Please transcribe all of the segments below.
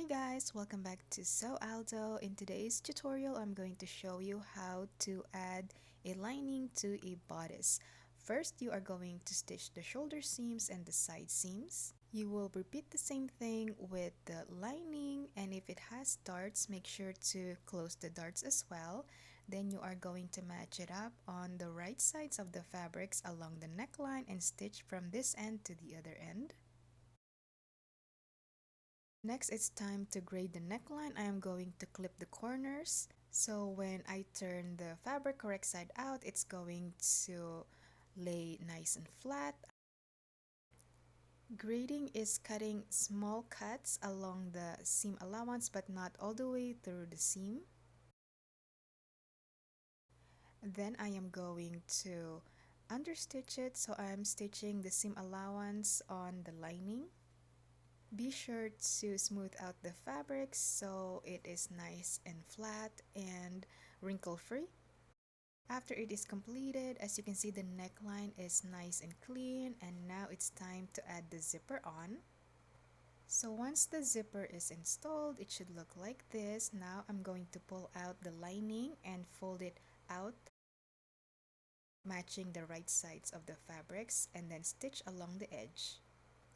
Hey guys, welcome back to Sew Aldo. In today's tutorial, I'm going to show you how to add a lining to a bodice. First, you are going to stitch the shoulder seams and the side seams. You will repeat the same thing with the lining, and if it has darts, make sure to close the darts as well. Then you are going to match it up on the right sides of the fabrics along the neckline and stitch from this end to the other end. Next, it's time to grade the neckline. I am going to clip the corners. So when I turn the fabric correct side out, it's going to lay nice and flat. Grading is cutting small cuts along the seam allowance but not all the way through the seam. Then I am going to understitch it, so I'm stitching the seam allowance on the lining. Be sure to smooth out the fabric so it is nice and flat and wrinkle free. After it is completed, as you can see, the neckline is nice and clean, and now it's time to add the zipper on. So once the zipper is installed, it should look like this. Now I'm going to pull out the lining and fold it out, matching the right sides of the fabrics, and then stitch along the edge.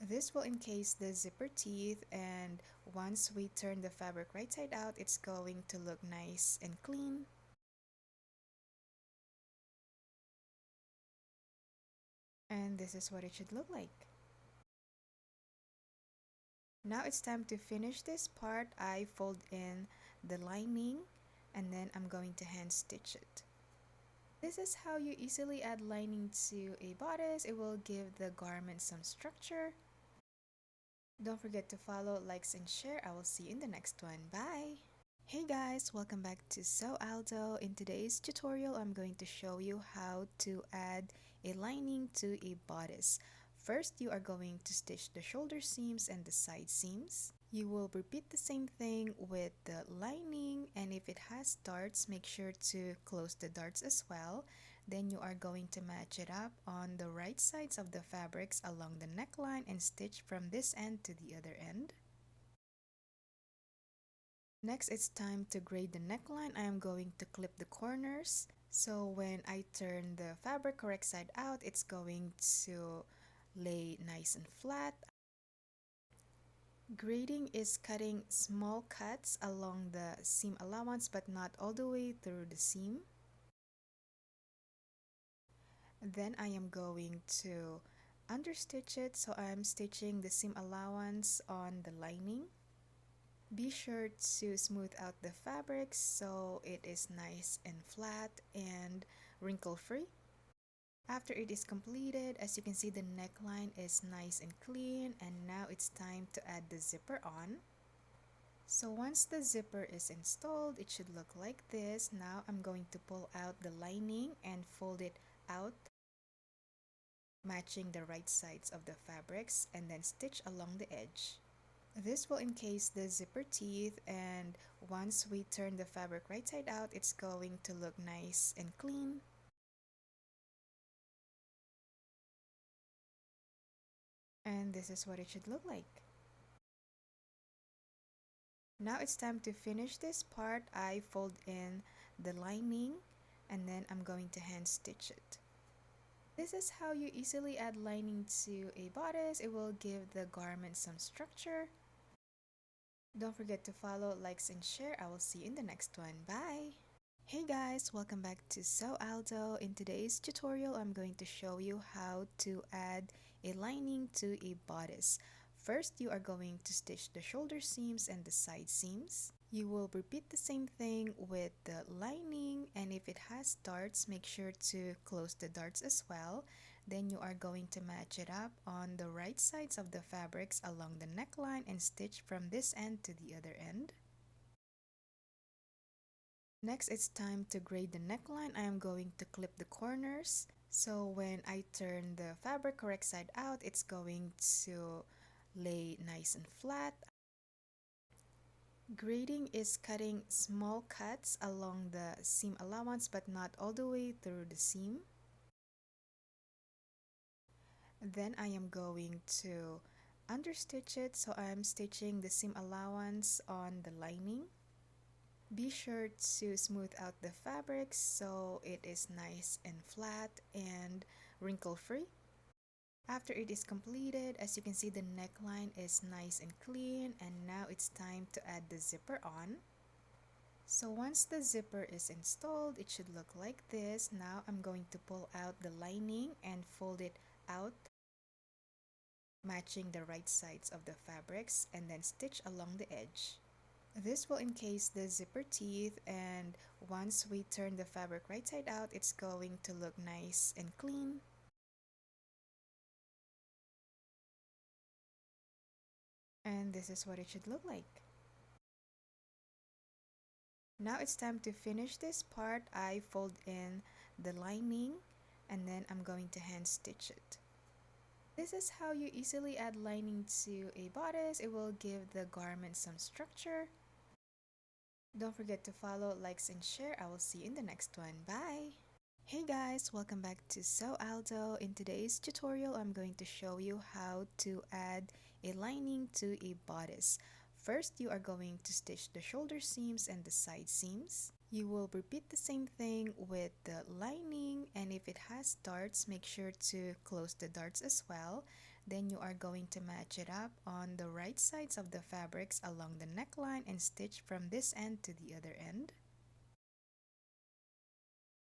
This will encase the zipper teeth, and once we turn the fabric right side out, it's going to look nice and clean. And this is what it should look like. Now it's time to finish this part. I fold in the lining and then I'm going to hand stitch it. This is how you easily add lining to a bodice. It will give the garment some structure. Don't forget to follow, likes, and share. I will see you in the next one. Bye! Hey guys, welcome back to Sew Aldo. In today's tutorial, I'm going to show you how to add a lining to a bodice. First, you are going to stitch the shoulder seams and the side seams. You will repeat the same thing with the lining, and if it has darts, make sure to close the darts as well. Then you are going to match it up on the right sides of the fabrics along the neckline and stitch from this end to the other end. Next, it's time to grade the neckline. I am going to clip the corners. So when I turn the fabric correct side out, it's going to lay nice and flat. Grading is cutting small cuts along the seam allowance but not all the way through the seam. Then I am going to understitch it, so I'm stitching the seam allowance on the lining. Be sure to smooth out the fabric so it is nice and flat and wrinkle free. After it is completed, as you can see, the neckline is nice and clean, and now it's time to add the zipper on. So once the zipper is installed, it should look like this. Now I'm going to pull out the lining and fold it out, matching the right sides of the fabrics, and then stitch along the edge. This will encase the zipper teeth, and once we turn the fabric right side out, it's going to look nice and clean. And this is what it should look like. Now it's time to finish this part. I fold in the lining and then I'm going to hand stitch it. This is how you easily add lining to a bodice. It will give the garment some structure. Don't forget to follow, likes, and share. I will see you in the next one. Bye! Hey guys, welcome back to Sew Aldo. In today's tutorial, I'm going to show you how to add a lining to a bodice. First, you are going to stitch the shoulder seams and the side seams. You will repeat the same thing with the lining, and if it has darts, make sure to close the darts as well. Then you are going to match it up on the right sides of the fabrics along the neckline and stitch from this end to the other end. Next, it's time to grade the neckline. I am going to clip the corners. So when I turn the fabric correct side out, it's going to lay nice and flat. Grading is cutting small cuts along the seam allowance but not all the way through the seam. Then I am going to understitch it, so I'm stitching the seam allowance on the lining. Be sure to smooth out the fabric so it is nice and flat and wrinkle free. After it is completed, as you can see, the neckline is nice and clean, and now it's time to add the zipper on. So once the zipper is installed, it should look like this. Now I'm going to pull out the lining and fold it out, matching the right sides of the fabrics, and then stitch along the edge. This will encase the zipper teeth, and once we turn the fabric right side out, it's going to look nice and clean. And this is what it should look like. Now it's time to finish this part. I fold in the lining and then I'm going to hand stitch it. This is how you easily add lining to a bodice. It will give the garment some structure. Don't forget to follow, likes, and share. I will see you in the next one. Bye! Hey guys, welcome back to Sew Aldo. In today's tutorial, I'm going to show you how to add a lining to a bodice. First, you are going to stitch the shoulder seams and the side seams. You will repeat the same thing with the lining, and if it has darts, make sure to close the darts as well. Then you are going to match it up on the right sides of the fabrics along the neckline and stitch from this end to the other end.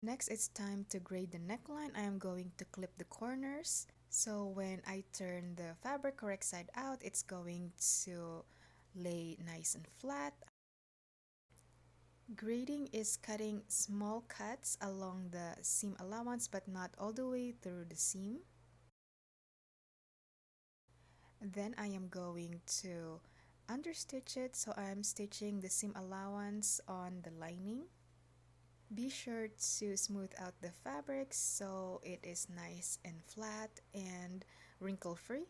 Next, it's time to braid the neckline. I am going to clip the corners. So when I turn the fabric correct side out, it's going to lay nice and flat. Grading is cutting small cuts along the seam allowance but not all the way through the seam. Then I am going to understitch it, so I'm stitching the seam allowance on the lining. Be sure to smooth out the fabric so it is nice and flat and wrinkle free.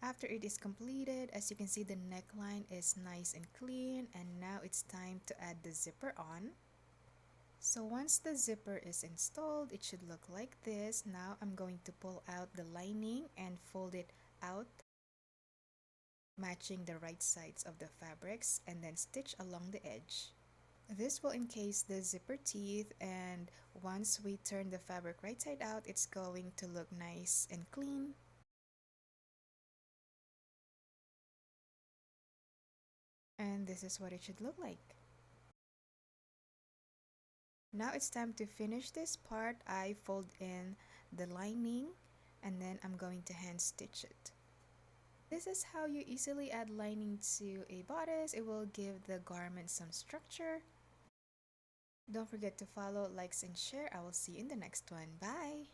After it is completed, as you can see, the neckline is nice and clean, and now it's time to add the zipper on. So once the zipper is installed, it should look like this. Now I'm going to pull out the lining and fold it out, matching the right sides of the fabrics, and then stitch along the edge. This will encase the zipper teeth, and once we turn the fabric right side out, it's going to look nice and clean. And this is what it should look like. Now it's time to finish this part. I fold in the lining and then I'm going to hand stitch it. This is how you easily add lining to a bodice. It will give the garment some structure. Don't forget to follow, likes, and share. I will see you in the next one. Bye!